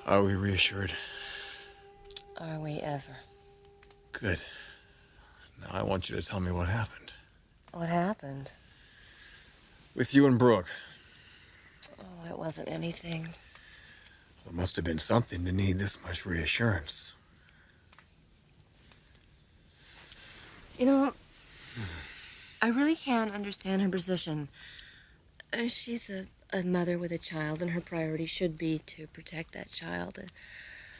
Are we reassured? Are we ever? Good. Now I want you to tell me what happened. What happened? With you and Brooke. Oh, it wasn't anything. Well, it must have been something to need this much reassurance. You know, I really can't understand her position. She's a mother with a child, and her priority should be to protect that child.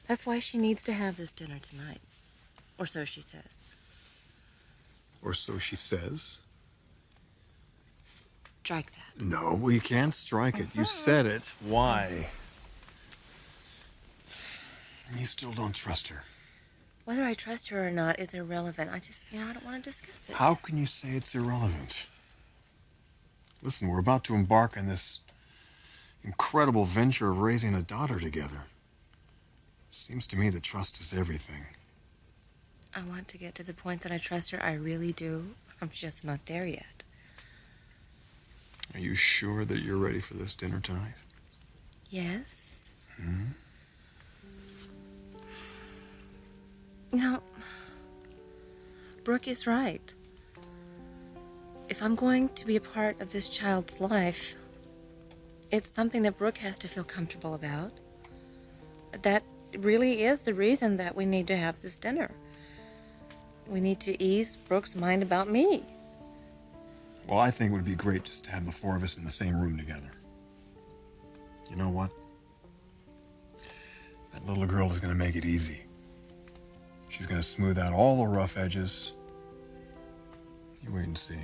That's why she needs to have this dinner tonight. Or so she says. Or so she says. Strike that. No, we can't strike it. You said it. Why? You still don't trust her. Whether I trust her or not is irrelevant. I don't want to discuss it. How can you say it's irrelevant? Listen, we're about to embark on this incredible venture of raising a daughter together. Seems to me that trust is everything. I want to get to the point that I trust her. I really do. I'm just not there yet. Are you sure that you're ready for this dinner tonight? Yes. Hmm? You know, Brooke is right. If I'm going to be a part of this child's life, it's something that Brooke has to feel comfortable about. That really is the reason that we need to have this dinner. We need to ease Brooke's mind about me. Well, I think it would be great just to have the four of us in the same room together. You know what? That little girl is going to make it easy. She's going to smooth out all the rough edges. You wait and see.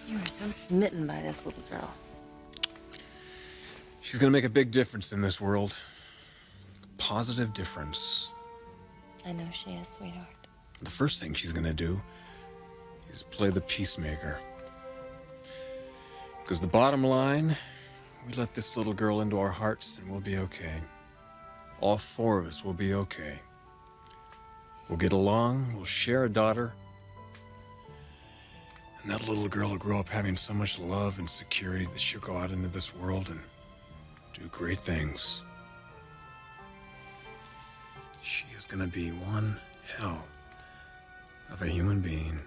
You are so smitten by this little girl. She's going to make a big difference in this world. A positive difference. I know she is, sweetheart. The first thing she's going to do is play the peacemaker. Because the bottom line, we let this little girl into our hearts and we'll be okay. All four of us will be okay. We'll get along, we'll share a daughter. And that little girl will grow up having so much love and security that she'll go out into this world and do great things. She is going to be one hell of a human being.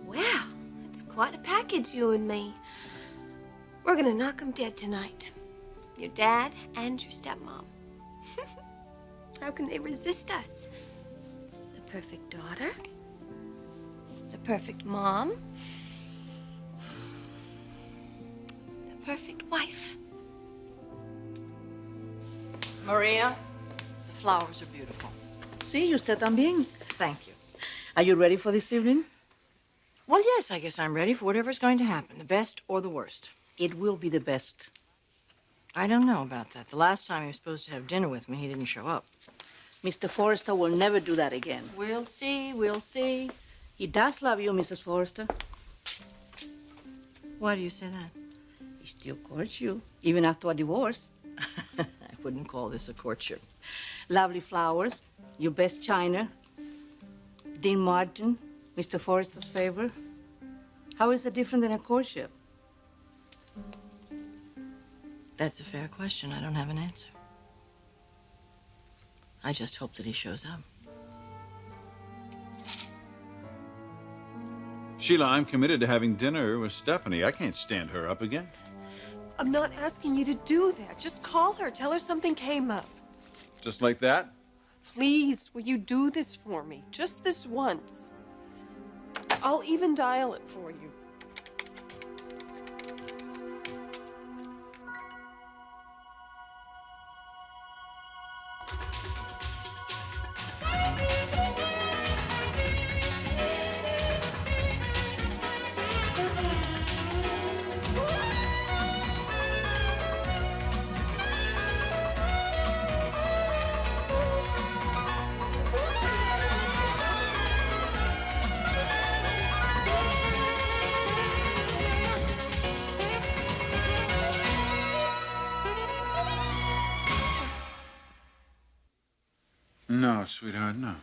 Well, it's quite a package, you and me. We're gonna knock 'em dead tonight. Your dad and your stepmom. How can they resist us? The perfect daughter, the perfect mom, the perfect wife. Maria, the flowers are beautiful. Sí, usted también. Thank you. Are you ready for this evening? Well, yes, I guess I'm ready for whatever's going to happen, the best or the worst. It will be the best. I don't know about that. The last time he was supposed to have dinner with me, he didn't show up. Mr. Forrester will never do that again. We'll see, we'll see. He does love you, Mrs. Forrester. Why do you say that? He still courts you, even after a divorce. I wouldn't call this a courtship. Lovely flowers, your best china, Dean Martin, Mr. Forrester's favorite. How is it different than a courtship? That's a fair question. I don't have an answer. I just hope that he shows up. Sheila, I'm committed to having dinner with Stephanie. I can't stand her up again. I'm not asking you to do that. Just call her. Tell her something came up. Just like that? Please, will you do this for me? Just this once. I'll even dial it for you. No, sweetheart, no.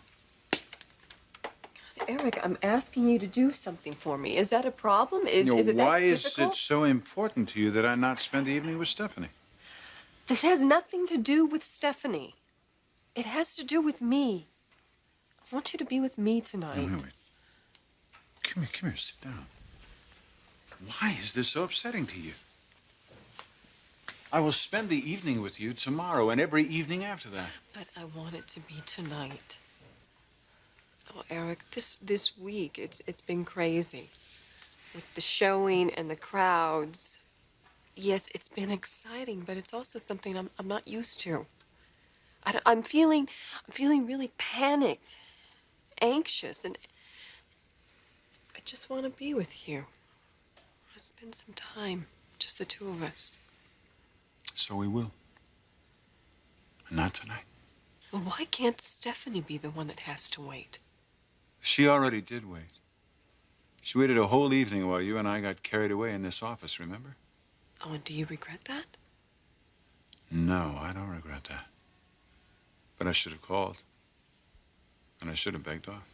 Eric, I'm asking you to do something for me. Is that a problem? Is it why that is difficult? it so important to you that I not spend the evening with Stephanie? This has nothing to do with Stephanie. It has to do with me. I want you to be with me tonight. No, wait. Come here, sit down. Why is this so upsetting to you? I will spend the evening with you tomorrow and every evening after that. But I want it to be tonight. Oh, Eric, this week, it's been crazy. With the showing and the crowds. Yes, it's been exciting, but it's also something I'm not used to. I'm feeling really panicked, anxious, and I just want to be with you. I want to spend some time, just the two of us. So we will. And not tonight. Well, why can't Stephanie be the one that has to wait? She already did wait. She waited a whole evening while you and I got carried away in this office, remember? Oh, and do you regret that? No, I don't regret that. But I should have called. And I should have begged off.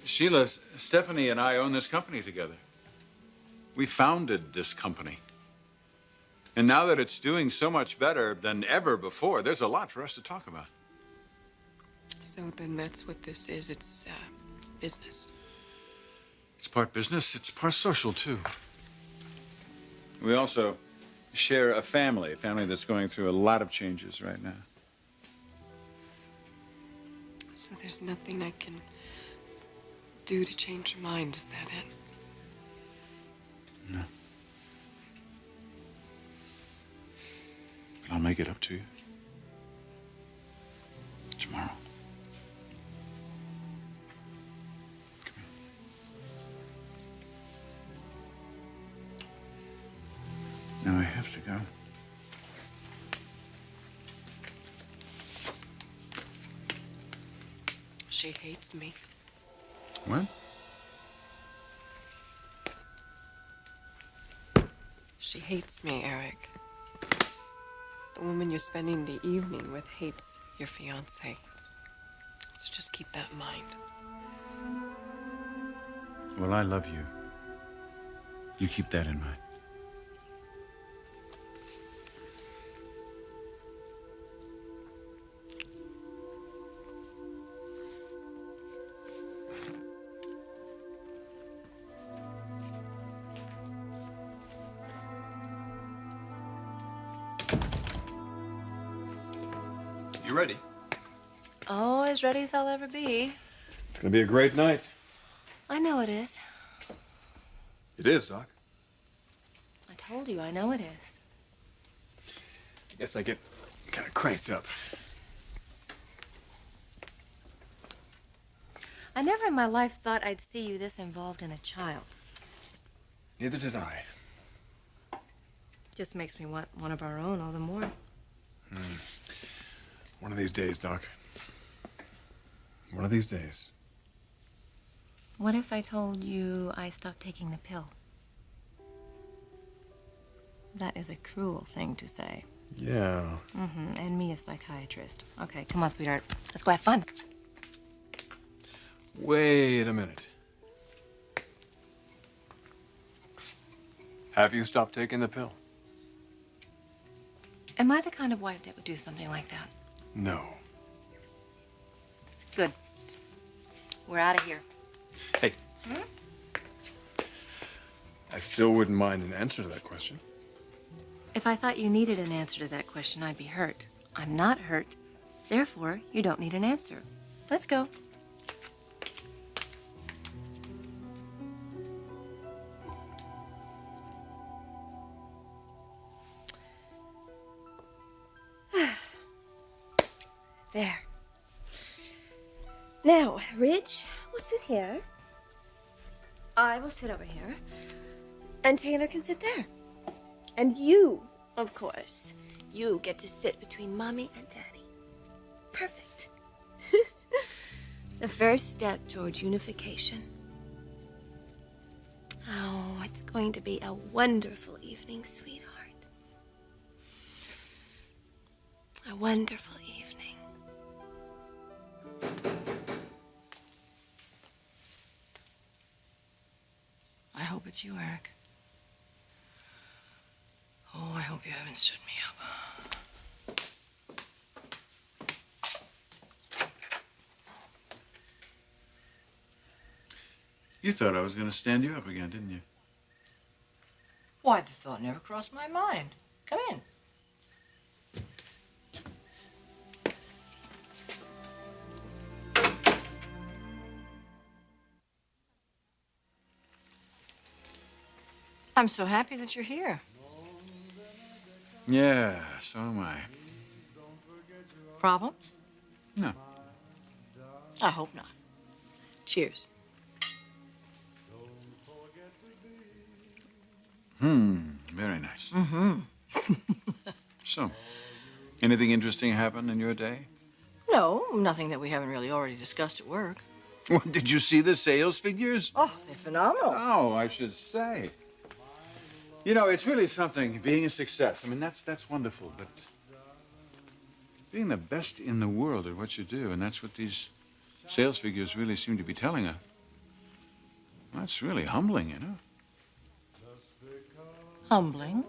Sheila, Stephanie and I own this company together. We founded this company. And now that it's doing so much better than ever before, there's a lot for us to talk about. So then that's what this is. It's business. It's part business, it's part social, too. We also share a family that's going through a lot of changes right now. So there's nothing I can do to change your mind, is that it? No. But I'll make it up to you. Tomorrow. Come here. Now I have to go. She hates me. What? She hates me, Eric. The woman you're spending the evening with hates your fiancé. So just keep that in mind. Well, I love you. You keep that in mind. You ready? Oh, as ready as I'll ever be. It's gonna be a great night. I know it is. It is, Doc. I told you, I know it is. I guess I get kind of cranked up. I never in my life thought I'd see you this involved in a child. Neither did I. Just makes me want one of our own all the more. One of these days, Doc. One of these days. What if I told you I stopped taking the pill? That is a cruel thing to say. Yeah. And me a psychiatrist. Okay, come on, sweetheart. Let's go have fun. Wait a minute. Have you stopped taking the pill? Am I the kind of wife that would do something like that? No. Good. We're out of here. Hey. I still wouldn't mind an answer to that question. If I thought you needed an answer to that question, I'd be hurt. I'm not hurt. Therefore, you don't need an answer. Let's go. There. Now, Ridge will sit here. I will sit over here. And Taylor can sit there. And you, of course, you get to sit between Mommy and Daddy. Perfect. The first step towards unification. Oh, it's going to be a wonderful evening, sweetheart. A wonderful evening. hope it's you, Eric. Oh, I hope you haven't stood me up. You thought I was going to stand you up again, didn't you? Why, the thought never crossed my mind. Come in. I'm so happy that you're here. Yeah, so am I. Problems? No. I hope not. Cheers. Very nice. Mm-hmm. So, anything interesting happen in your day? No, nothing that we haven't really already discussed at work. What, did you see the sales figures? Oh, they're phenomenal. Oh, I should say. You know, it's really something, being a success. I mean, that's wonderful, but being the best in the world at what you do, and that's what these sales figures really seem to be telling us. That's really humbling, you know? Humbling.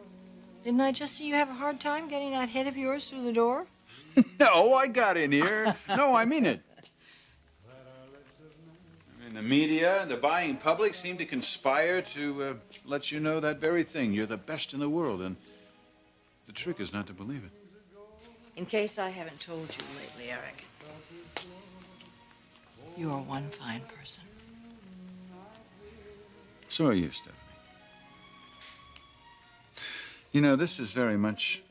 Didn't I just see you have a hard time getting that head of yours through the door? No, I got in here. No, I mean it. I mean, the media and the buying public seem to conspire to let you know that very thing. You're the best in the world, and the trick is not to believe it. In case I haven't told you lately, Eric, you are one fine person. So are you, Stephanie. You know, this is very much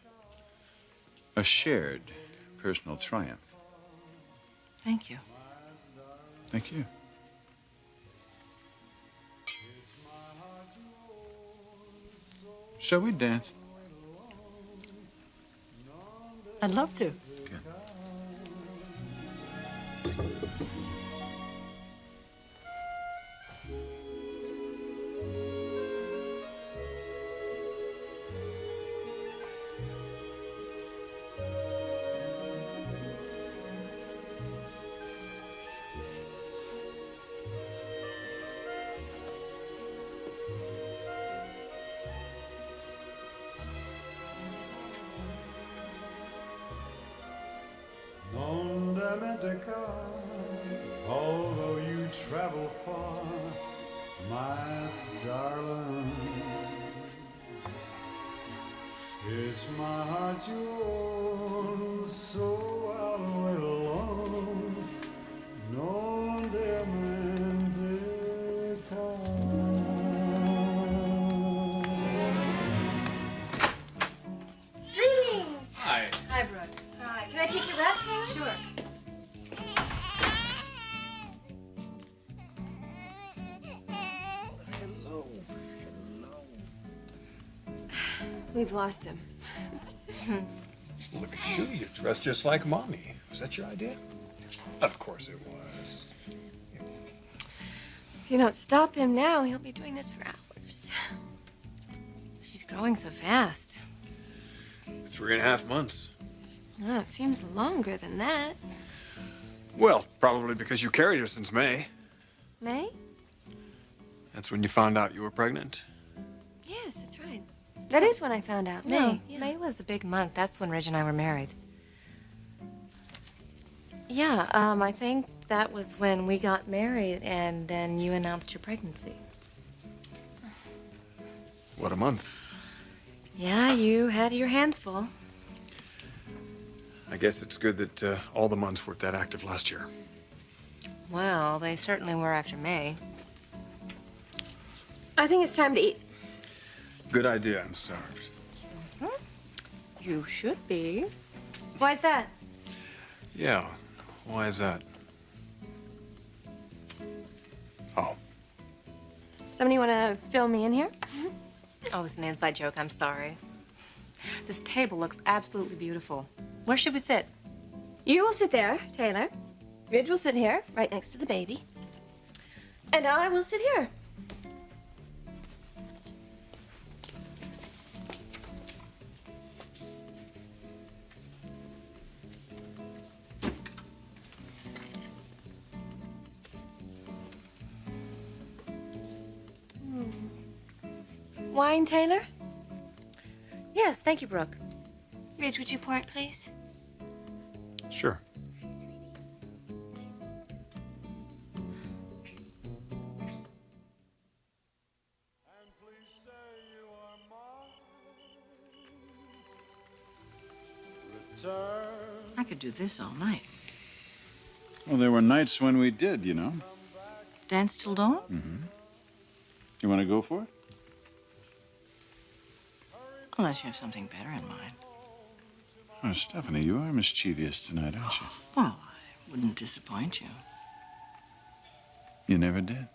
a shared personal triumph. Thank you. Thank you. Shall we dance? I'd love to. Good. Although you travel far, my darling, it's my heart you own, so I'll wait alone. Non Greetings! Hi. Hi, Brooke. Hi. Can I take your wrap, Taylor? Sure. We've lost him. Look at you. You're dressed just like Mommy. Was that your idea? Of course it was. If you don't stop him now, he'll be doing this for hours. She's growing so fast. 3.5 months. Oh, it seems longer than that. Well, probably because you carried her since May. May? That's when you found out you were pregnant. Yes, that's right. That is when I found out. No, May. Yeah. May was a big month. That's when Ridge and I were married. Yeah, I think that was when we got married and then you announced your pregnancy. What a month. Yeah, you had your hands full. I guess it's good that all the months weren't that active last year. Well, they certainly were after May. I think it's time to eat. Good idea. I'm starved. You should be. Why's that? Yeah. Why is that? Oh. Somebody want to fill me in here? Oh, it's an inside joke. I'm sorry. This table looks absolutely beautiful. Where should we sit? You will sit there, Taylor. Ridge will sit here, right next to the baby. And I will sit here. Wine, Taylor? Yes, thank you, Brooke. Ridge, would you pour it, please? Sure. And please say you are mine. Return. I could do this all night. Well, there were nights when we did, you know. Dance till dawn? You want to go for it? Unless you have something better in mind. Oh, Stephanie, you are mischievous tonight, aren't you? Well, I wouldn't disappoint you. You never did.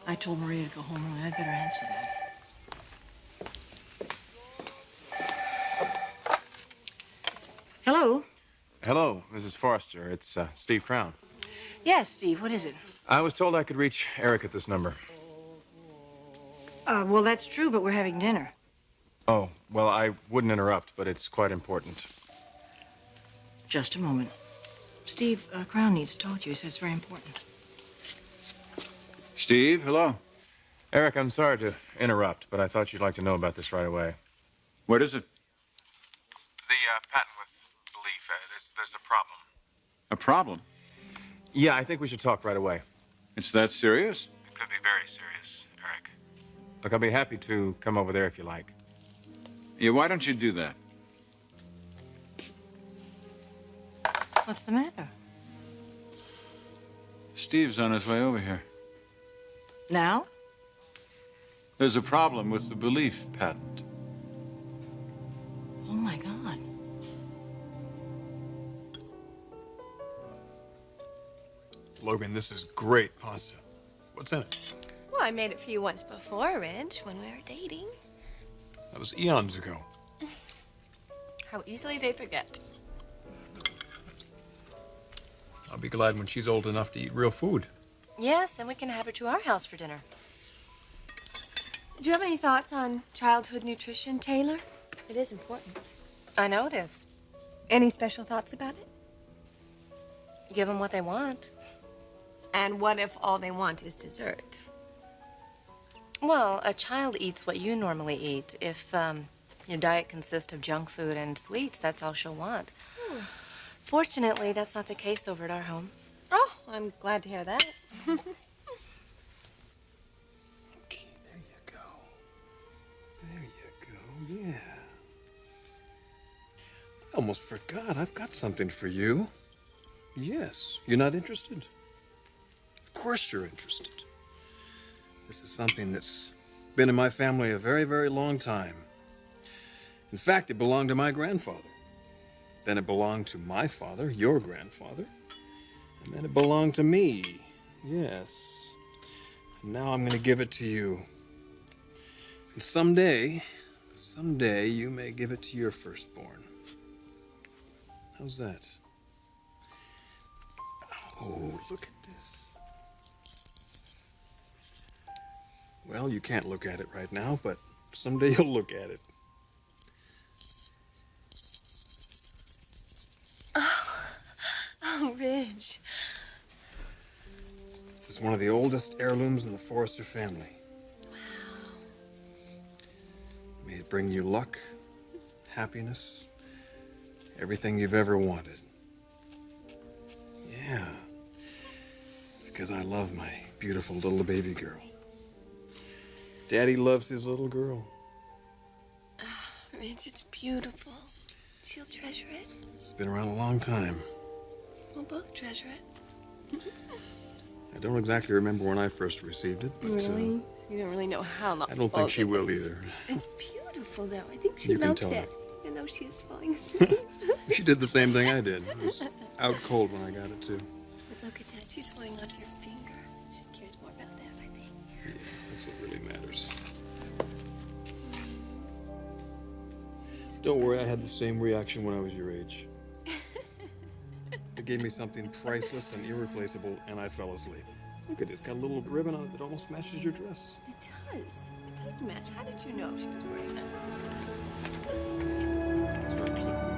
I told Maria to go home early. I'd better answer that. Hello? Hello, Mrs. Forrester. It's Steve Crown. Yes, Steve, what is it? I was told I could reach Eric at this number. Well, that's true, but we're having dinner. Oh, well, I wouldn't interrupt, but it's quite important. Just a moment. Steve, Crown needs to talk to you. He says it's very important. Steve, hello. Eric, I'm sorry to interrupt, but I thought you'd like to know about this right away. What is it? The patent with belief. There's a problem. A problem? Yeah, I think we should talk right away. It's that serious? It could be very serious, Eric. Look, I'll be happy to come over there if you like. Yeah, why don't you do that? What's the matter? Steve's on his way over here. Now? There's a problem with the belief patent. Oh, my God. Logan, this is great pasta. What's in it? Well, I made it for you once before, Ridge, when we were dating. That was eons ago. How easily they forget. I'll be glad when she's old enough to eat real food. Yes, and we can have her to our house for dinner. Do you have any thoughts on childhood nutrition, Taylor? It is important. I know it is. Any special thoughts about it? Give them what they want. And what if all they want is dessert? Well, a child eats what you normally eat. If your diet consists of junk food and sweets, that's all she'll want. Fortunately, that's not the case over at our home. Oh, I'm glad to hear that. Okay, there you go. There you go, yeah. I almost forgot. I've got something for you. Yes. You're not interested? Of course you're interested. This is something that's been in my family a very, very long time. In fact, it belonged to my grandfather. Then it belonged to my father, your grandfather. And then it belonged to me. Yes. And now I'm going to give it to you. And someday you may give it to your firstborn. How's that? Oh, look at this. Well, you can't look at it right now, but someday you'll look at it. Oh, Ridge. This is one of the oldest heirlooms in the Forrester family. Wow. May it bring you luck, happiness, everything you've ever wanted. Yeah. Because I love my beautiful little baby girl. Daddy loves his little girl. Oh, Ridge, it's beautiful. She'll treasure it. It's been around a long time. We'll both treasure it. I don't exactly remember when I first received it, but Really? You don't really know how long. I don't think she will either. It's beautiful, though. I think she You can loves tell it. Even though she is falling asleep. She did the same thing I did. It was out cold when I got it, too. But look at that. She's holding onto your finger. She cares more about that, I think. Yeah, that's what really matters. Don't worry, I had the same reaction when I was your age. It gave me something priceless and irreplaceable, and I fell asleep. Look at it. It's got a little ribbon on it that almost matches your dress. It does. It does match. How did you know she was wearing that? It's very clever.